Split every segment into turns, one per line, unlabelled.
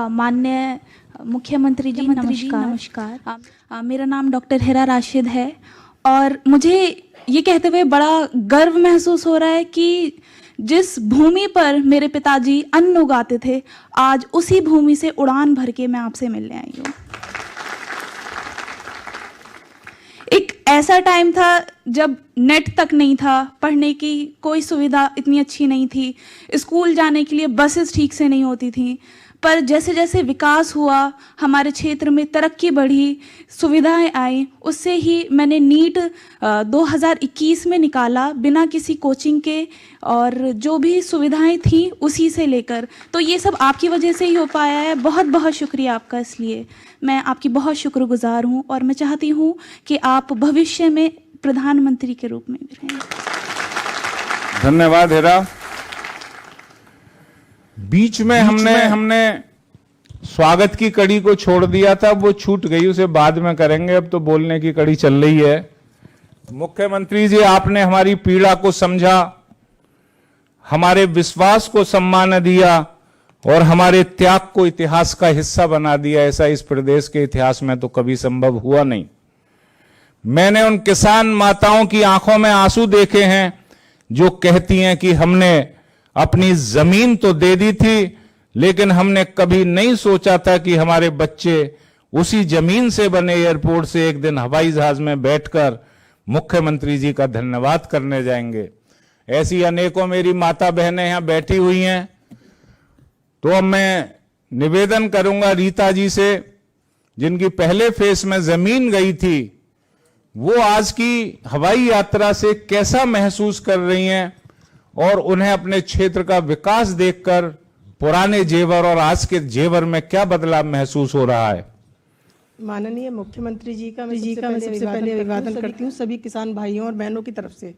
माननीय मुख्यमंत्री जी नमस्कार। मेरा नाम डॉक्टर हिरा राशिद है और मुझे ये कहते हुए बड़ा गर्व महसूस हो रहा है कि जिस भूमि पर मेरे पिताजी अन्न उगाते थे, आज उसी भूमि से उड़ान भर के मैं आपसे मिलने आई हूँ। एक ऐसा टाइम था जब नेट तक नहीं था, पढ़ने की कोई सुविधा इतनी अच्छी नहीं थी, स्कूल जाने के लिए बसेस ठीक से नहीं होती थी। पर जैसे जैसे विकास हुआ, हमारे क्षेत्र में तरक्की बढ़ी, सुविधाएं आई, उससे ही मैंने नीट 2021 में निकाला बिना किसी कोचिंग के, और जो भी सुविधाएं थी उसी से लेकर। तो ये सब आपकी वजह से ही हो पाया है। बहुत बहुत शुक्रिया आपका। इसलिए मैं आपकी बहुत शुक्रगुजार हूँ और मैं चाहती हूँ कि आप भविष्य में प्रधानमंत्री के रूप में भी रहें।
धन्यवाद हेरा। बीच में हमने स्वागत की कड़ी को छोड़ दिया था, वो छूट गई, उसे बाद में करेंगे। अब तो बोलने की कड़ी चल रही है। मुख्यमंत्री जी, आपने हमारी पीड़ा को समझा, हमारे विश्वास को सम्मान दिया और हमारे त्याग को इतिहास का हिस्सा बना दिया। ऐसा इस प्रदेश के इतिहास में तो कभी संभव हुआ नहीं। मैंने उन किसान माताओं की आंखों में आंसू देखे हैं जो कहती हैं कि हमने अपनी जमीन तो दे दी थी, लेकिन हमने कभी नहीं सोचा था कि हमारे बच्चे उसी जमीन से बने एयरपोर्ट से एक दिन हवाई जहाज में बैठकर मुख्यमंत्री जी का धन्यवाद करने जाएंगे। ऐसी अनेकों मेरी माता बहनें यहां बैठी हुई हैं। तो अब मैं निवेदन करूंगा रीता जी से, जिनकी पहले फेस में जमीन गई थी, वो आज की हवाई यात्रा से कैसा महसूस कर रही हैं और उन्हें अपने क्षेत्र का विकास देखकर पुराने जेवर और आज के जेवर में क्या बदलाव महसूस हो रहा है।
माननीय मुख्यमंत्री जी का मैं सबसे पहले अभिवादन करती हूँ सभी किसान भाइयों और बहनों की तरफ से।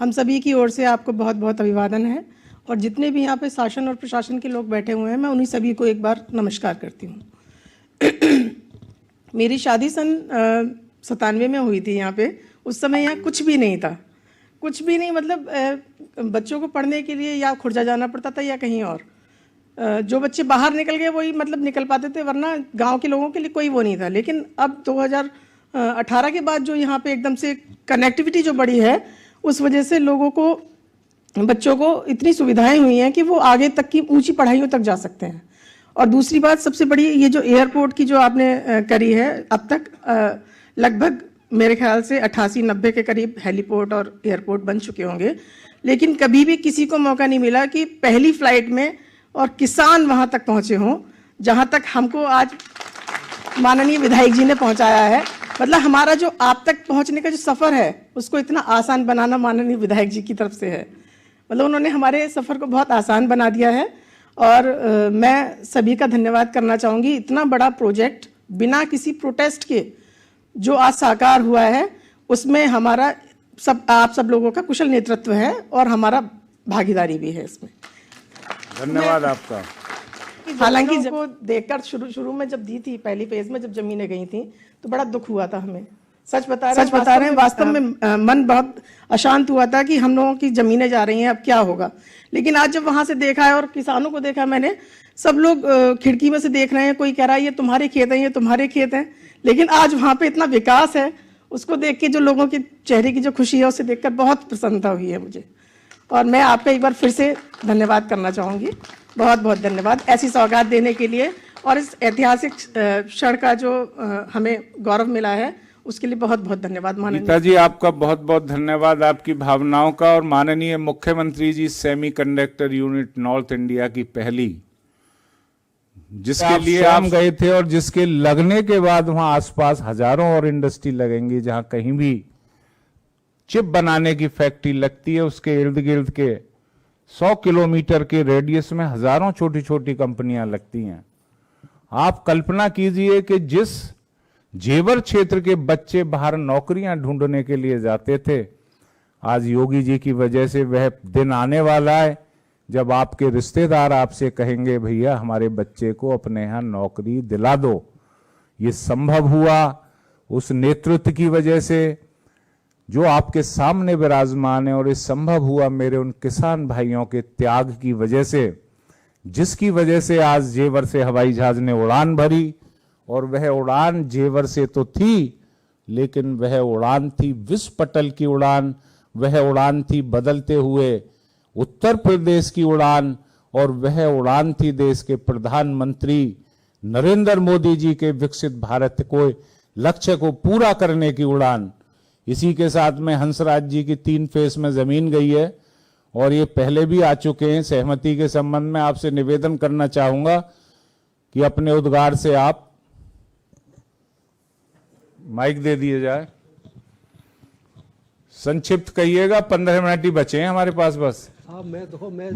हम सभी की ओर से आपको बहुत बहुत अभिवादन है। और जितने भी यहाँ पे शासन और प्रशासन के लोग बैठे हुए हैं, मैं उन्हीं सभी को एक बार नमस्कार करती हूँ। मेरी शादी सन 97 में हुई थी यहाँ पे। उस समय यहाँ कुछ भी नहीं था, कुछ भी नहीं, मतलब बच्चों को पढ़ने के लिए या खुर्जा जाना पड़ता था या कहीं और। जो बच्चे बाहर निकल गए वही मतलब निकल पाते थे, वरना गांव के लोगों के लिए कोई वो नहीं था। लेकिन अब 2018 के बाद जो यहाँ पे एकदम से कनेक्टिविटी जो बढ़ी है, उस वजह से लोगों को, बच्चों को इतनी सुविधाएं हुई हैं कि वो आगे तक की ऊंची पढ़ाइयों तक जा सकते हैं। और दूसरी बात सबसे बड़ी, ये जो एयरपोर्ट की जो आपने करी है, अब तक लगभग मेरे ख्याल से 88-90 के करीब हेलीपोर्ट और एयरपोर्ट बन चुके होंगे। लेकिन कभी भी किसी को मौका नहीं मिला कि पहली फ्लाइट में और किसान वहां तक पहुंचे हों, जहां तक हमको आज माननीय विधायक जी ने पहुंचाया है। मतलब हमारा जो आप तक पहुंचने का जो सफ़र है, उसको इतना आसान बनाना माननीय विधायक जी की तरफ से है। मतलब उन्होंने हमारे सफ़र को बहुत आसान बना दिया है। और मैं सभी का धन्यवाद करना चाहूँगी। इतना बड़ा प्रोजेक्ट बिना किसी प्रोटेस्ट के जो आज साकार हुआ है, उसमें हमारा आप सब लोगों का कुशल नेतृत्व है और हमारा भागीदारी भी है इसमें।
धन्यवाद आपका।
हालांकि जब को देखकर शुरू में जब दी थी, पहली फेज में जब जमीनें गई थी, तो बड़ा दुख हुआ था हमें। सच बता रहे हैं, वास्तव में मन बहुत अशांत हुआ था कि हम लोगों की जमीनें जा रही हैं, अब क्या होगा। लेकिन आज जब वहां से देखा है और किसानों को देखा मैंने, सब लोग खिड़की में से देख रहे हैं, कोई कह रहा है ये तुम्हारे खेत हैं, ये तुम्हारे खेत हैं। लेकिन आज वहां पे इतना विकास है, उसको देख के जो लोगों के चेहरे की जो खुशी है, उसे देखकर बहुत प्रसन्नता हुई है मुझे। और मैं आपका एक बार फिर से धन्यवाद करना चाहूँगी। बहुत बहुत धन्यवाद ऐसी सौगात देने के लिए, और इस ऐतिहासिक क्षण का जो हमें गौरव मिला है, उसके लिए बहुत बहुत धन्यवाद।
नीता जी, आपका बहुत बहुत धन्यवाद आपकी भावनाओं का। और माननीय मुख्यमंत्री जी, सेमीकंडक्टर यूनिट नॉर्थ इंडिया की पहली, जिसके लिए आप गए थे और जिसके लगने के बाद वहां आसपास हजारों और इंडस्ट्री लगेंगी, जहां कहीं भी चिप बनाने की फैक्ट्री लगती है, उसके इर्द गिर्द के 100 किलोमीटर के रेडियस में हजारों छोटी छोटी कंपनियां लगती हैं। आप कल्पना कीजिए कि जिस जेवर क्षेत्र के बच्चे बाहर नौकरियां ढूंढने के लिए जाते थे, आज योगी जी की वजह से वह दिन आने वाला है जब आपके रिश्तेदार आपसे कहेंगे भैया हमारे बच्चे को अपने यहाँ नौकरी दिला दो। ये संभव हुआ उस नेतृत्व की वजह से जो आपके सामने विराजमान है, और ये संभव हुआ मेरे उन किसान भाइयों के त्याग की वजह से, जिसकी वजह से आज जेवर से हवाई जहाज ने उड़ान भरी। और वह उड़ान जेवर से तो थी, लेकिन वह उड़ान थी विश्व पटल की उड़ान, वह उड़ान थी बदलते हुए उत्तर प्रदेश की उड़ान, और वह उड़ान थी देश के प्रधानमंत्री नरेंद्र मोदी जी के विकसित भारत को लक्ष्य को पूरा करने की उड़ान। इसी के साथ में हंसराज जी की 3 फेस में जमीन गई है, और ये पहले भी आ चुके हैं। सहमति के संबंध में आपसे निवेदन करना चाहूंगा कि अपने उद्गार से आप माइक दे दिए जाए, संक्षिप्त कहिएगा, 15 मिनट ही बचे हैं हमारे पास बस।
हाँ, मैं